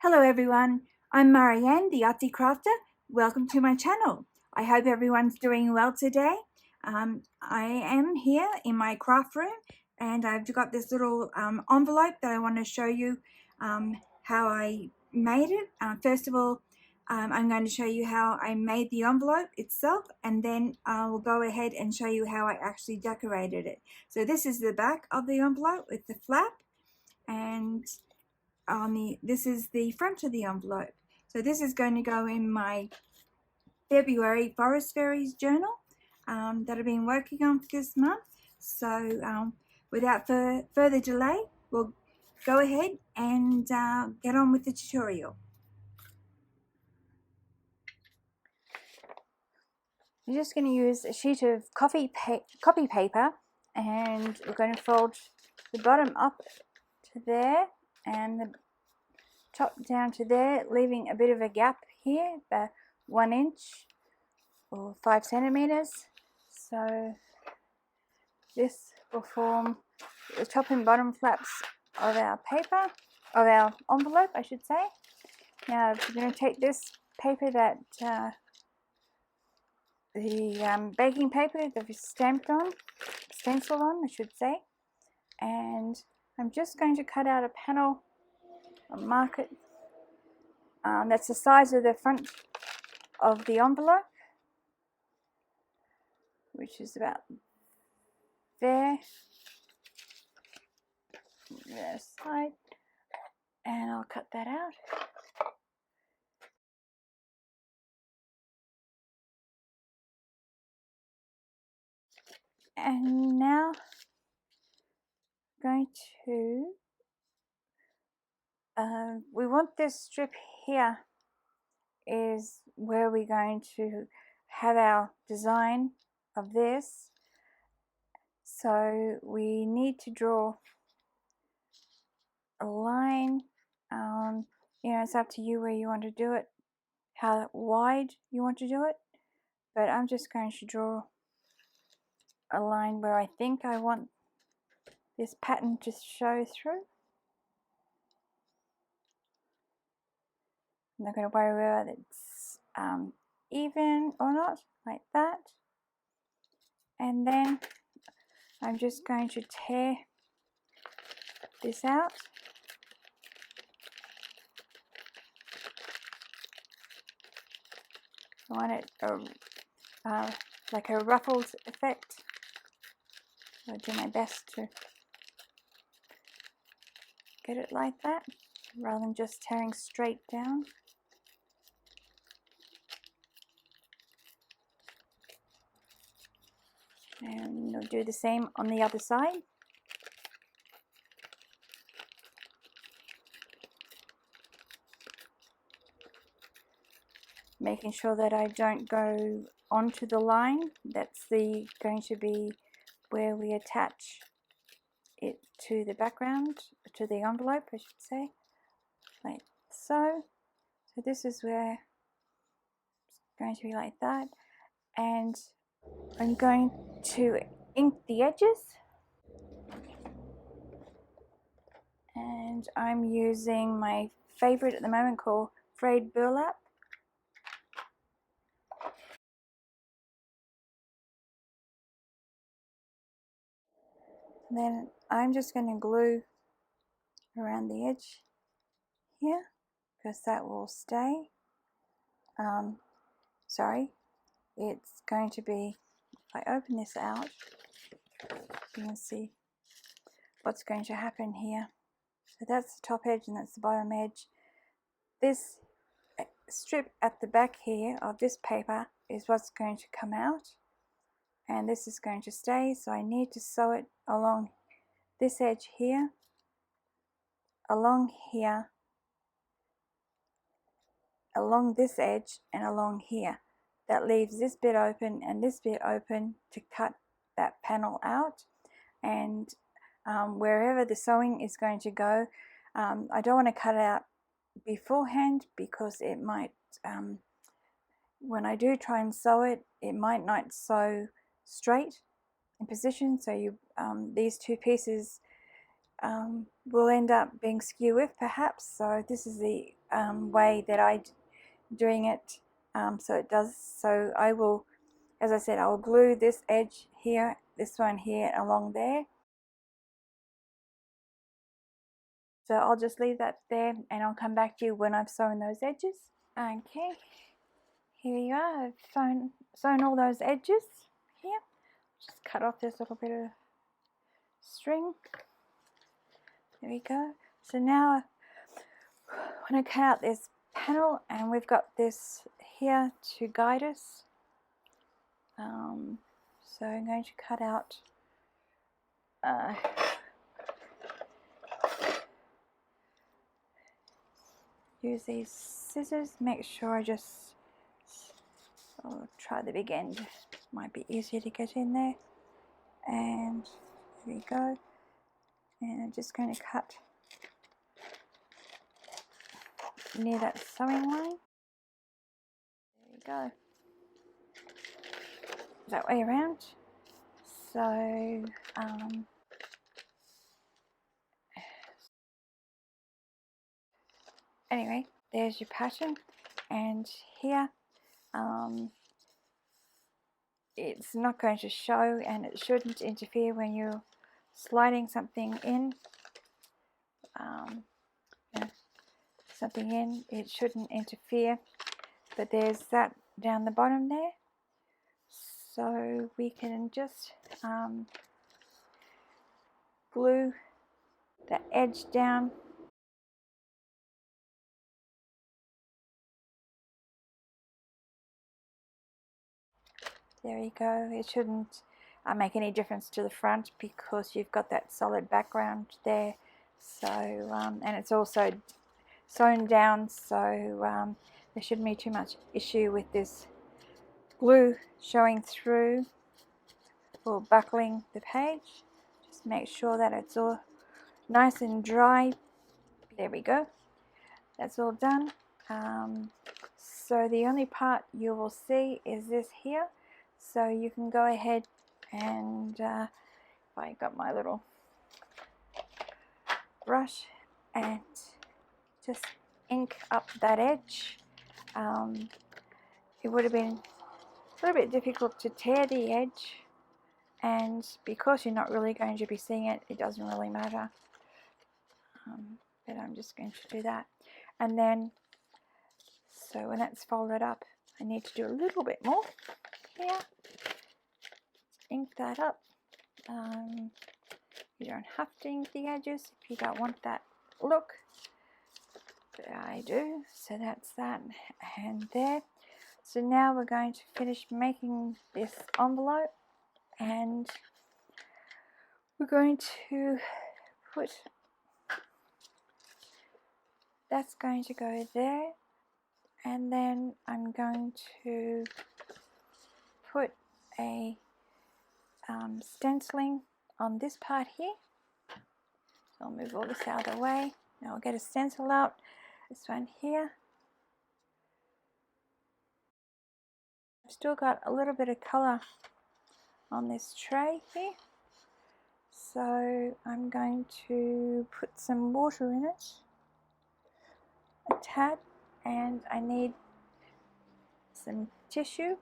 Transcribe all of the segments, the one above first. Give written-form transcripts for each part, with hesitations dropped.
Hello everyone, I'm Marieanne, the Artsie Crafter. Welcome to my channel. I hope everyone's doing well today. I am here in my craft room and I've got this little envelope that I want to show you how I made it. First of all, I'm going to show you how I made the envelope itself, and then I will go ahead and show you how I actually decorated it. So this is the back of the envelope with the flap, and this is the front of the envelope. So this is going to go in my February Fairies Journal that I've been working on for this month. So without further delay, we'll go ahead and get on with the tutorial. We're just going to use a sheet of copy paper, and we're going to fold the bottom up to there and the top down to there, leaving a bit of a gap here, about 1 inch or 5 centimeters. So this will form the top and bottom flaps of our paper, of our envelope, I should say. Now we're going to take this paper that the baking paper that we stamped on, stenciled on, I should say, and I'm just going to cut out a panel, mark it. That's the size of the front of the envelope, which is about there, the side, and I'll cut that out. And now I'm going to we want this strip here is where we're going to have our design of this. So we need to draw a line. It's up to you where you want to do it, how wide you want to do it, but I'm just going to draw a line where I think I want this pattern to show through. I'm not going to worry whether it's even or not, like that. And then I'm just going to tear this out. I want it like a ruffled effect. I'll do my best to get it like that, rather than just tearing straight down. And we'll do the same on the other side. Making sure that I don't go onto the line. That's going to be where we attach it to the background, to the envelope, I should say, like so. So this is where it's going to be like that, and I'm going to ink the edges, and I'm using my favorite at the moment called frayed burlap. And then I'm just going to glue around the edge here, because that will stay. Sorry, it's going to be, if I open this out, you can see what's going to happen here. So that's the top edge and that's the bottom edge. This strip at the back here of this paper is what's going to come out, and this is going to stay, so I need to sew it along this edge here, along here, along this edge, and along here. That leaves this bit open and this bit open to cut that panel out. And wherever the sewing is going to go, I don't want to cut it out beforehand, because it might, when I do try and sew it, it might not sew straight in position, so these two pieces will end up being skew with perhaps. So this is the way that I'm doing it. So I will, as I said, I will glue this edge here, this one here along there. So I'll just leave that there and I'll come back to you when I've sewn those edges. Okay, here you are. I've sewn all those edges here. Just cut off this little bit of string. There we go. So now I'm going to cut out this panel, and we've got this here to guide us. So I'm going to cut out use these scissors. Make sure I'll try the big end, might be easier to get in there. And there we go. And I'm just going to cut near that sewing line. There we go. That way around. So anyway, there's your pattern, and here it's not going to show, and it shouldn't interfere when you're sliding something in. It shouldn't interfere, but there's that down the bottom there, so we can just glue the edge down. There you go. It shouldn't make any difference to the front because you've got that solid background there. So and it's also sewn down, so there shouldn't be too much issue with this glue showing through or buckling the page. Just make sure that it's all nice and dry. There we go. That's all done. So the only part you will see is this here. So you can go ahead and if I got my little brush and just ink up that edge. It would have been a little bit difficult to tear the edge, and because you're not really going to be seeing it, it doesn't really matter. But I'm just going to do that, and then so when that's folded up, I need to do a little bit more here. Ink that up. You don't have to ink the edges if you don't want that look, but I do. So that's that, and there. So now we're going to finish making this envelope, and we're going to put, that's going to go there, and then I'm going to put a stenciling on this part here. So I'll move all this out of the way. Now I'll get a stencil out, this one here. I've still got a little bit of colour on this tray here, so I'm going to put some water in it, a tad, and I need some tissue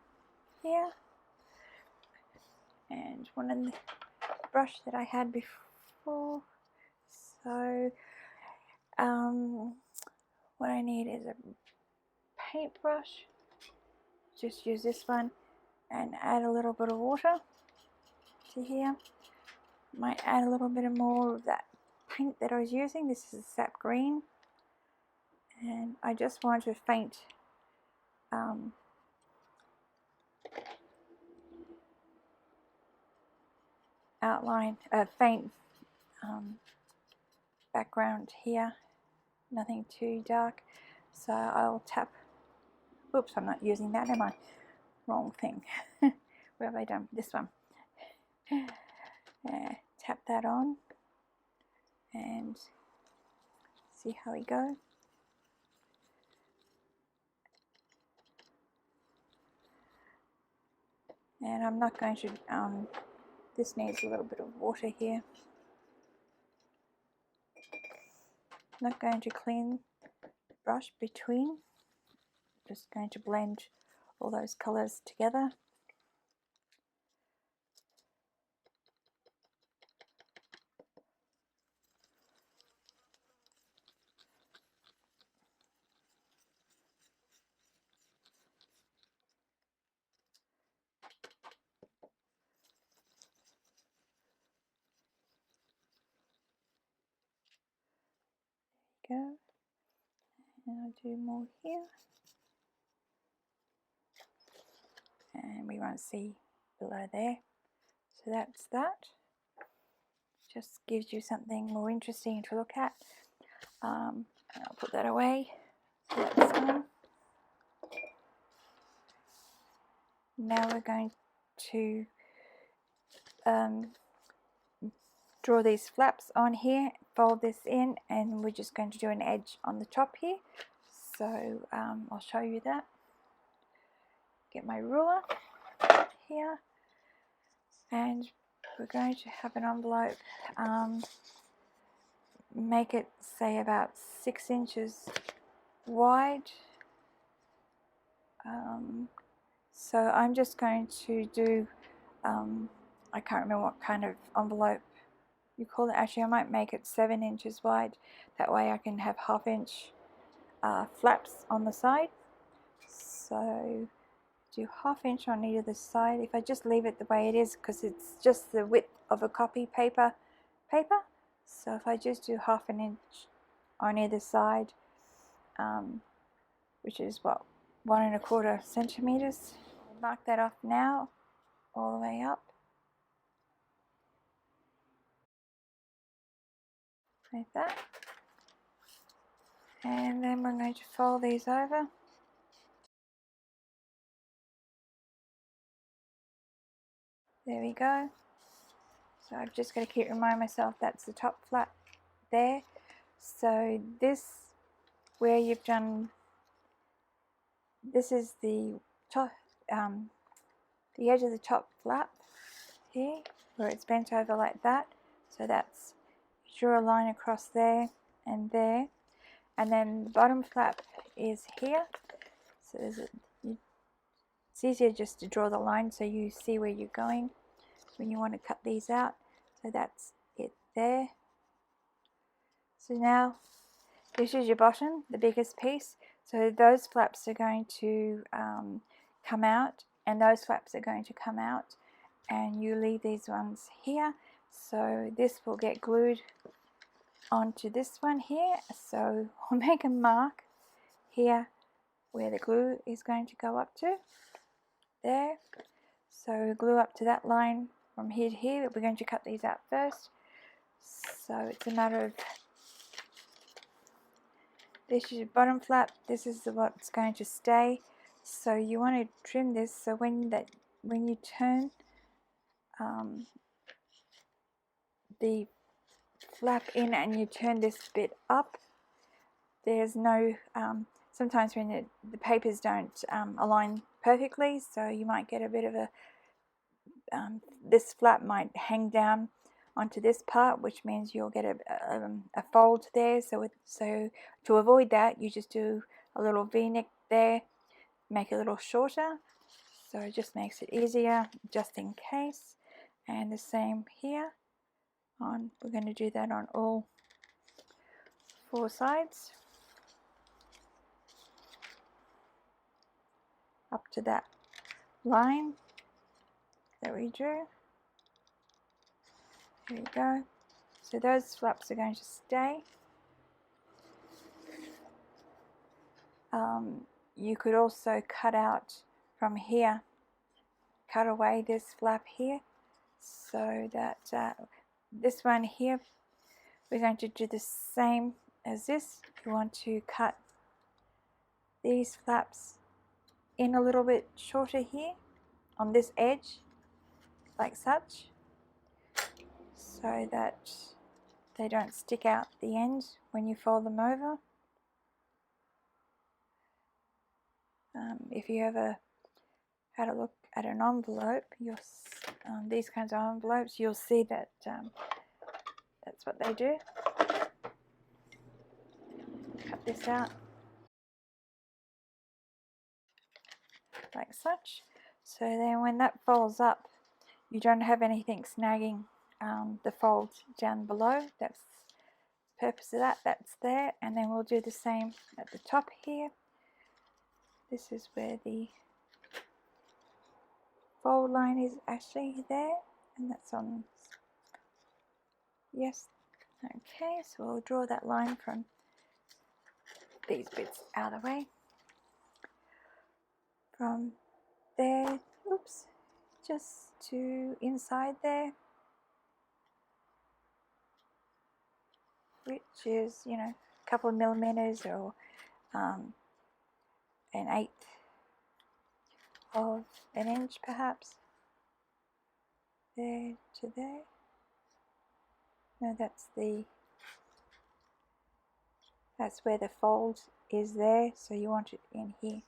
here, and one of the brush that I had before. So what I need is a paintbrush. Just use this one and add a little bit of water to here. Might add a little bit more of that paint that I was using. This is sap green, and I just want to faint outline, faint background here, nothing too dark. So I'll tap, oops, I'm not using that, am I? Wrong thing. Where have I done? This one. Tap that on and see how we go. And I'm not going to, this needs a little bit of water here. I'm not going to clean the brush between. Just going to blend all those colours together. Go, and I'll do more here, and we won't see below there. So that's that. Just gives you something more interesting to look at. And I'll put that away. So that's done. Now we're going to draw these flaps on here, fold this in, and we're just going to do an edge on the top here. So I'll show you that. Get my ruler here, and we're going to have an envelope, make it say about 6 inches wide. So I'm just going to do, I can't remember what kind of envelope you call it. Actually, I might make it 7 inches wide. That way I can have 1/2 inch flaps on the side. So do 1/2 inch on either side. If I just leave it the way it is, because it's just the width of a copy paper. So if I just do 1/2 inch on either side, which is what, 1 1/4 centimeters. I'll mark that off now, all the way up, like that. And then we're going to fold these over. There we go. So I've just got to keep reminding myself that's the top flap there. So this, where you've done, this is the top, the edge of the top flap here, where it's bent over like that. So that's, draw a line across there and there, and then the bottom flap is here. So it's easier just to draw the line so you see where you're going when you want to cut these out. So that's it there. So now this is your bottom, the biggest piece. So those flaps are going to come out, and those flaps are going to come out, and you leave these ones here. So this will get glued onto this one here. So I'll make a mark here where the glue is going to go up to. There. So glue up to that line from here to here. We're going to cut these out first. So it's a matter of, this is your bottom flap, this is what's going to stay. So you want to trim this so when you turn the flap in and you turn this bit up, there's no, sometimes when the papers don't align perfectly, so you might get a bit of a, this flap might hang down onto this part, which means you'll get a fold there. So to avoid that, you just do a little V-neck there, make it a little shorter, so it just makes it easier just in case. And the same here on, we're going to do that on all 4 sides up to that line that we drew. There we go. So those flaps are going to stay. You could also cut out from here, cut away this flap here, so that this one here, we're going to do the same as this. You want to cut these flaps in a little bit shorter here on this edge, like such, so that they don't stick out the end when you fold them over. If you ever had a look at an envelope, these kinds of envelopes, you'll see that that's what they do. Cut this out like such. So then when that folds up, you don't have anything snagging the fold down below. That's the purpose of that. That's there. And then we'll do the same at the top here. This is where the fold line is actually there, and that's on, yes. Okay, so we'll draw that line from these bits out of the way. From there, oops, just to inside there, which is, you know, a couple of millimeters or an eighth of an inch perhaps. There to there. No, that's where the fold is there, so you want it in here.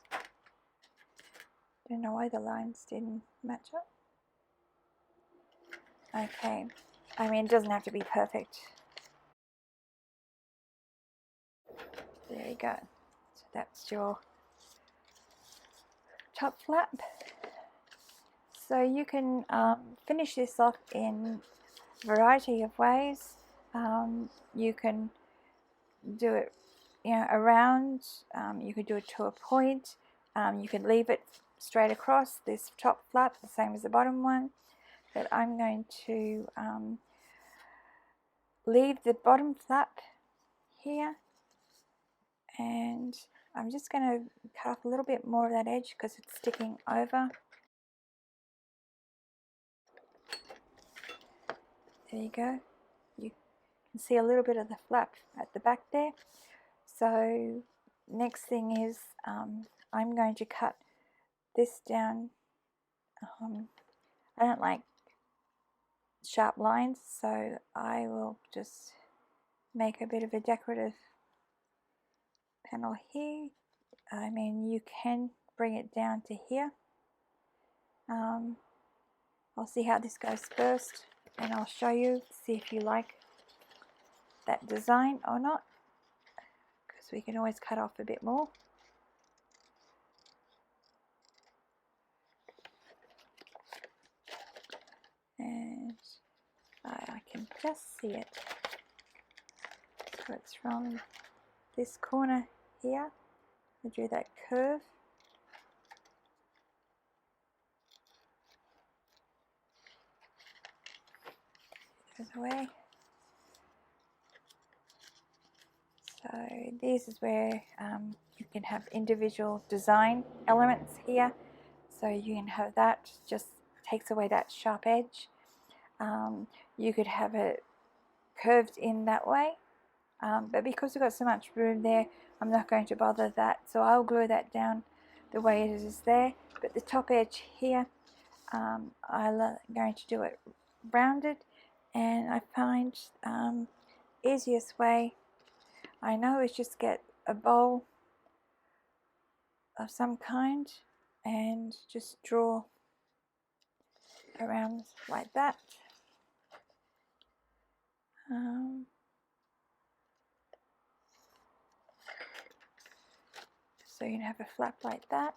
Don't know why the lines didn't match up. Okay, I mean, it doesn't have to be perfect. There you go. So that's your top flap. So you can finish this off in a variety of ways. You can do it, you know, around. You could do it to a point. You can leave it straight across this top flap, the same as the bottom one. But I'm going to leave the bottom flap here, and I'm just going to cut off a little bit more of that edge because it's sticking over. There you go. You can see a little bit of the flap at the back there. So next thing is I'm going to cut this down. I don't like sharp lines, so I will just make a bit of a decorative panel here. I mean, you can bring it down to here. I'll see how this goes first, and I'll show you, see if you like that design or not, because we can always cut off a bit more. And I can just see it. So it's from this corner here. I drew that curve. Goes away. So this is where you can have individual design elements here. So you can have that, just takes away that sharp edge. You could have it curved in that way, but because we've got so much room there, I'm not going to bother that. So I'll glue that down the way it is there. But the top edge here, I'm going to do it rounded, and I find easiest way I know is just get a bowl of some kind and just draw around like that. So you can have a flap like that.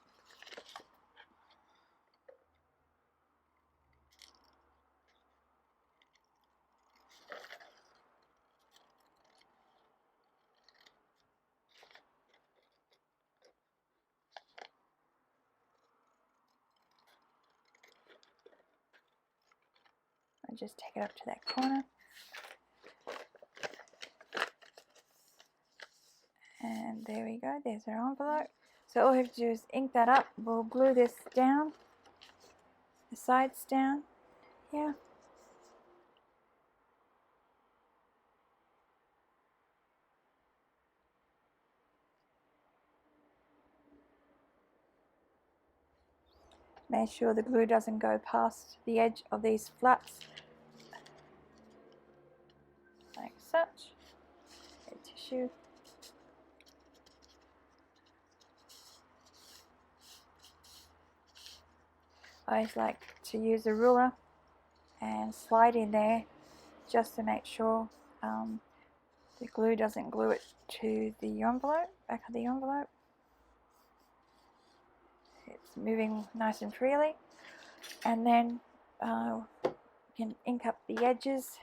And just take it up to that corner. And there we go, there's our envelope. So all we have to do is ink that up. We'll glue this down, the sides down here. Make sure the glue doesn't go past the edge of these flaps, like such. Get tissue. I always like to use a ruler and slide in there just to make sure the glue doesn't glue it to the envelope, back of the envelope. it's moving nice and freely. And then you can ink up the edges.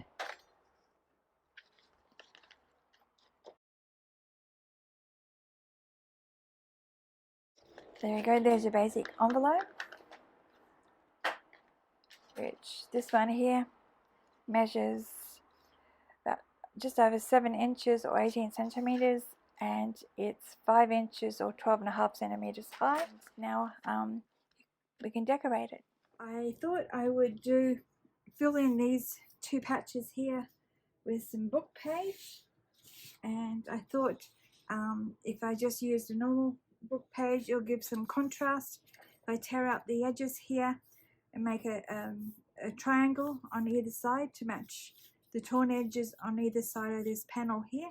There you go, there's your basic envelope, which this one here measures about just over 7 inches or 18 centimeters, and it's 5 inches or 12.5 centimeters high. Now we can decorate it. I thought I would fill in these 2 patches here with some book page, and I thought if I just used a normal book page, it'll give some contrast. If I tear out the edges here and make a triangle on either side to match the torn edges on either side of this panel here,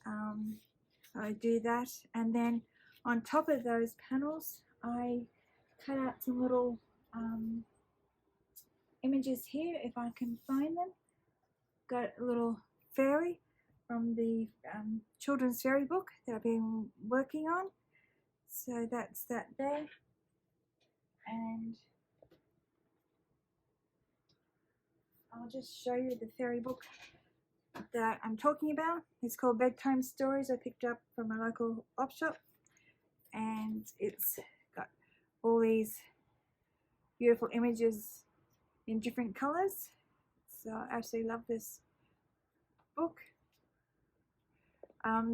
I do that, and then on top of those panels I cut out some little images here if I can find them. Got a little fairy from the children's fairy book that I've been working on, so that's that there. And I'll just show you the fairy book that I'm talking about. It's called Bedtime Stories. I picked up from a local op shop, and it's got all these beautiful images in different colors, so I absolutely love this book.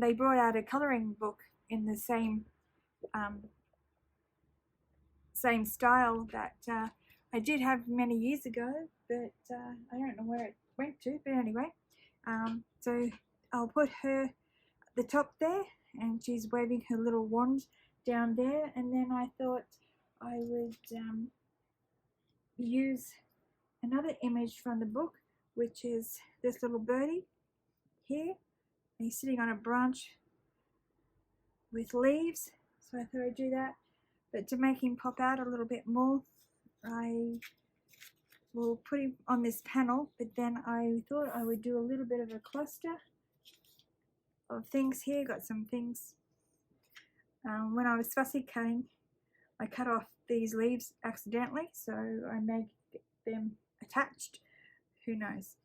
They brought out a coloring book in the same style that I did have many years ago, but I don't know where it went to, but anyway, so I'll put her at the top there, and she's waving her little wand down there, and then I thought I would use another image from the book, which is this little birdie here. He's sitting on a branch with leaves, so I thought I'd do that. But to make him pop out a little bit more, I will put him on this panel, but then I thought I would do a little bit of a cluster of things here. Got some things. When I was fussy cutting, I cut off these leaves accidentally, so I may get them attached. Who knows?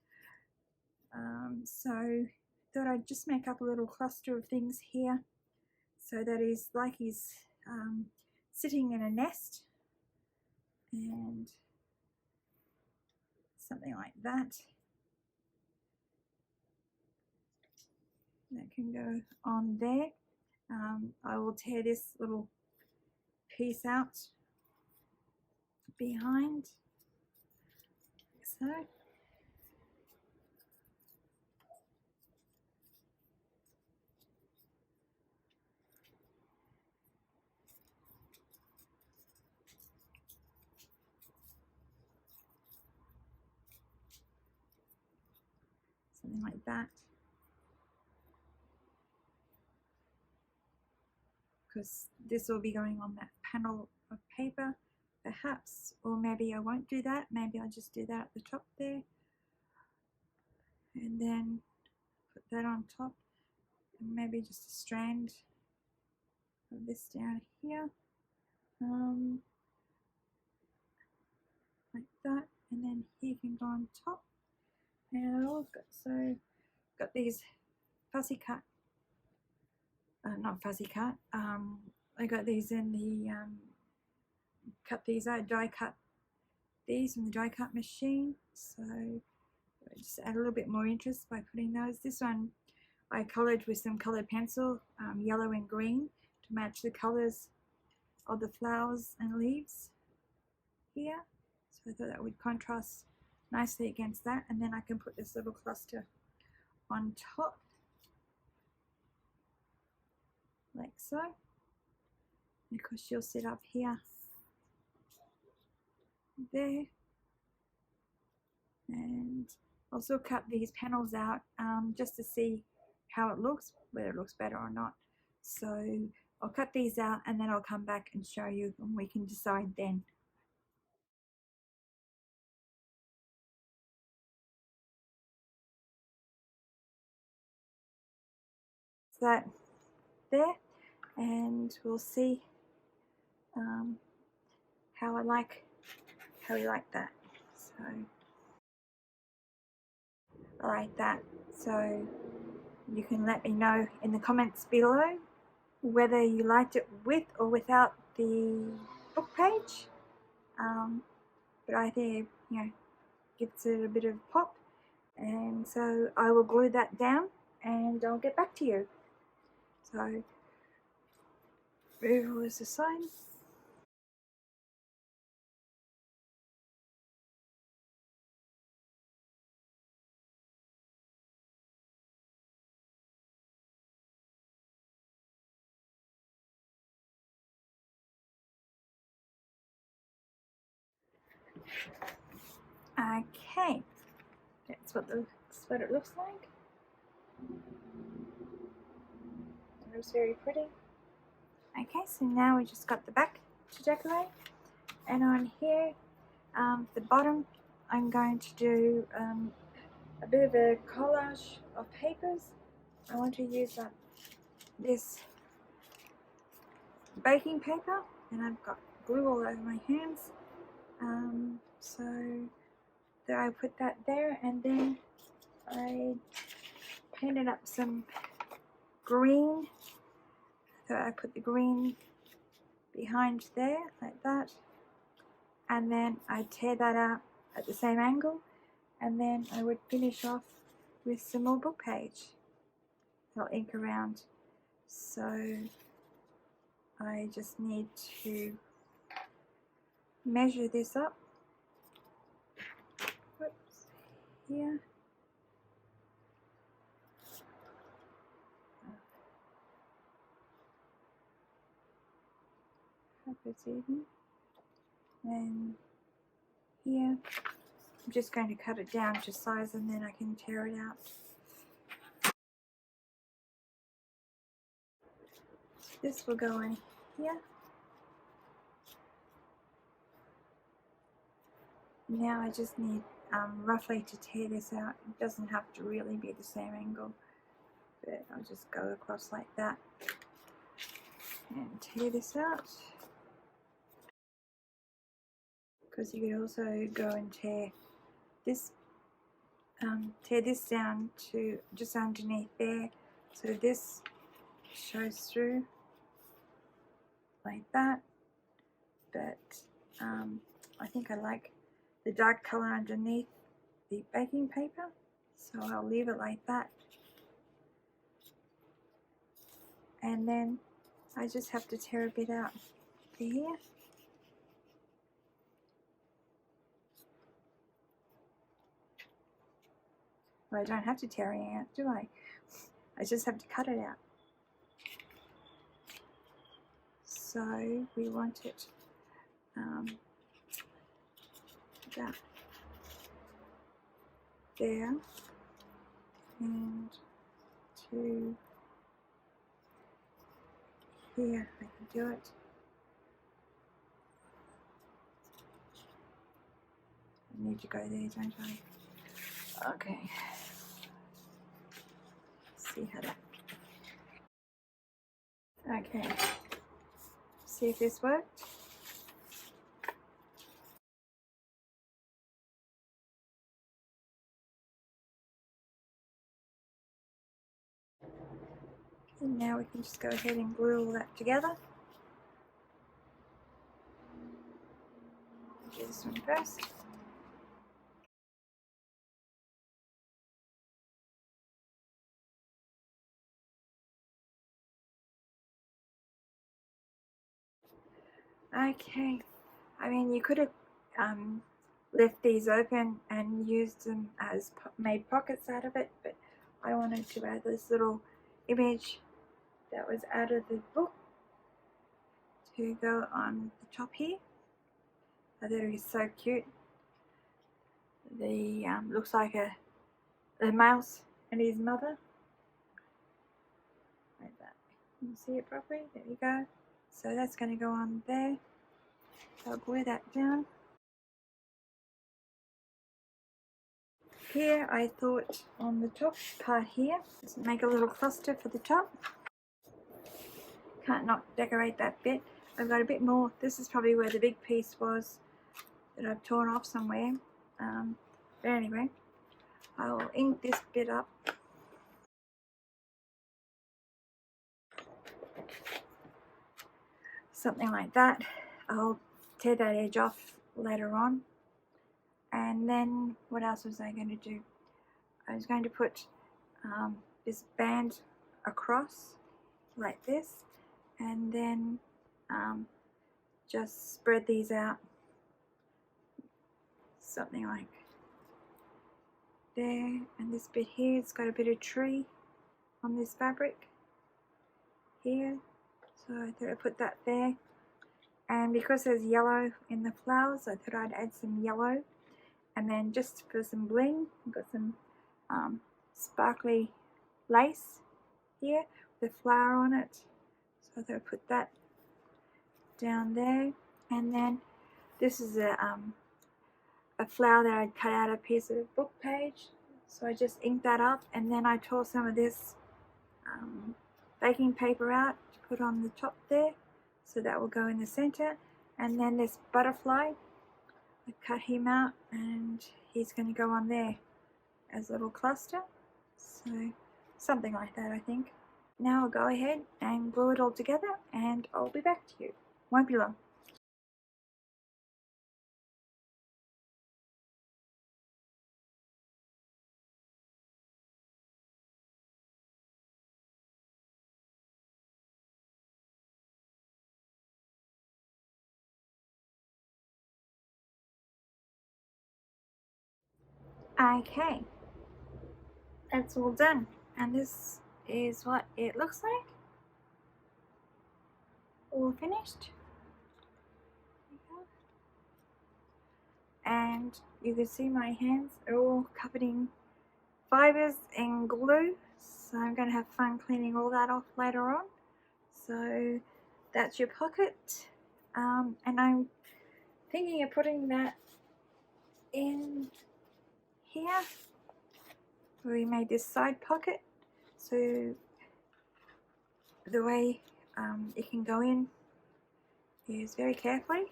So thought I'd just make up a little cluster of things here, so that is like he's sitting in a nest, and something like that. That can go on there. I will tear this little piece out behind, like so. Something like that. Because this will be going on that panel of paper, perhaps, or maybe I won't do that. Maybe I'll just do that at the top there, and then put that on top, and maybe just a strand of this down here, like that, and then he can go on top. And I've got these fussy cut. Not fuzzy cut. I got these in the cut these out, die cut these from the die cut machine. So I just add a little bit more interest by putting those. This one I coloured with some coloured pencil, yellow and green, to match the colours of the flowers and leaves here. So I thought that would contrast nicely against that, and then I can put this little cluster on top, like so, because she'll sit up here, there, and also cut these panels out just to see how it looks, whether it looks better or not. So I'll cut these out, and then I'll come back and show you, and we can decide then. So that there, and we'll see how we like that. So I like that. So you can let me know in the comments below whether you liked it with or without the book page. But I think, you know, gives it a bit of pop, and so I will glue that down and I'll get back to you. So move was the sign. Okay, that's what it looks like. It looks very pretty. Okay, so now we just got the back to decorate, and on here, the bottom, I'm going to do a bit of a collage of papers. I want to use this baking paper, and I've got glue all over my hands. So there I put that there, and then I painted up some green. So I put the green behind there like that, and then I tear that out at the same angle, and then I would finish off with some more book page. I'll ink around. So I just need to measure this up. Whoops, here. Hope it's even. And here, I'm just going to cut it down to size, and then I can tear it out. This will go in here. Now I just need roughly to tear this out. It doesn't have to really be the same angle, but I'll just go across like that and tear this out. Because you could also go and tear this down to just underneath there, so this shows through like that. But I think I like the dark color underneath the baking paper, so I'll leave it like that. And then I just have to tear a bit out for here. Well, I don't have to tear it out, do I? I just have to cut it out. So we want it that there, and to here. I can do it. I need to go there, don't I? Okay. Let's see how that. Okay. See if this worked. And now we can just go ahead and glue all that together. Do this one first. Okay. I mean, you could have left these open and used them as made pockets out of it, but I wanted to add this little image that was out of the book to go on the top here. I thought it was so cute. The looks like a mouse and his mother. Like that. Can you see it properly? There you go. So that's going to go on there. So I'll glue that down. Here I thought on the top part here, let's make a little cluster for the top. Can't not decorate that bit. I've got a bit more. This is probably where the big piece was that I've torn off somewhere. But anyway, I'll ink this bit up. Something like that. I'll tear that edge off later on. And then what else was I going to do? I was going to put this band across like this, and then just spread these out something like there. And this bit here, it's got a bit of tree on this fabric here, so I thought I'd put that there. And because there's yellow in the flowers, I thought I'd add some yellow. And then just for some bling, I've got some sparkly lace here with a flower on it, so I thought I'd put that down there. And then this is a flower that I'd cut out a piece of book page, so I just inked that up, and then I tore some of this baking paper out to put on the top there, so that will go in the center. And then this butterfly, I cut him out, and he's going to go on there as a little cluster, so something like that, I think. Now I'll go ahead and glue it all together, and I'll be back to you. Won't be long. Okay, that's all done, and this is what it looks like, all finished. And you can see my hands are all covered in fibers and glue, so I'm going to have fun cleaning all that off later on. So that's your pocket, and I'm thinking of putting that in here. We made this side pocket, so the way it can go in is very carefully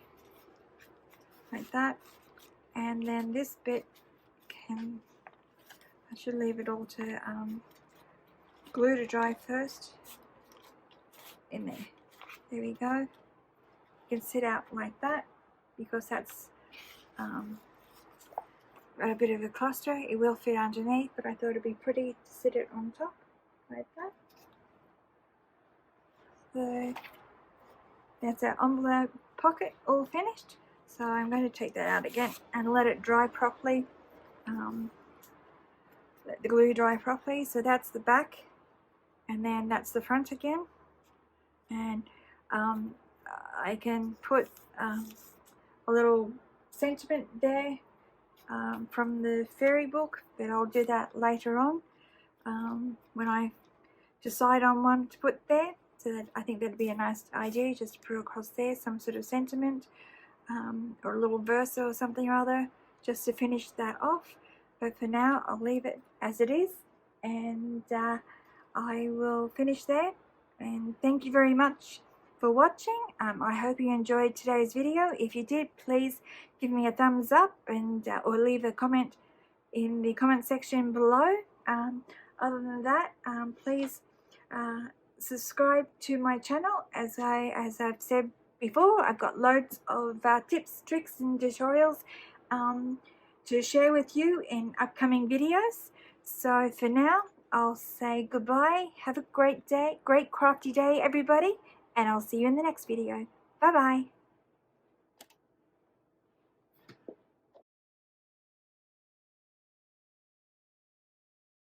like that. And then this bit can, I should leave it all to glue to dry first in there. There we go. You can sit out like that because that's a bit of a cluster. It will fit underneath, but I thought it'd be pretty to sit it on top like that. So that's our envelope pocket all finished. So I'm going to take that out again and let it dry properly. Let the glue dry properly. So that's the back, and then that's the front again. And I can put a little sentiment there from the fairy book, but I'll do that later on when I decide on one to put there. So that I think that'd be a nice idea, just to put across there some sort of sentiment or a little verse or something or other, just to finish that off. But for now, I'll leave it as it is, and I will finish there. And thank you very much for watching. I hope you enjoyed today's video. If you did, please give me a thumbs up, and or leave a comment in the comment section below. Other than that, please subscribe to my channel. As I've said before, I've got loads of tips, tricks and tutorials to share with you in upcoming videos. So for now, I'll say goodbye. Have a great day, great crafty day everybody, and I'll see you in the next video. Bye bye.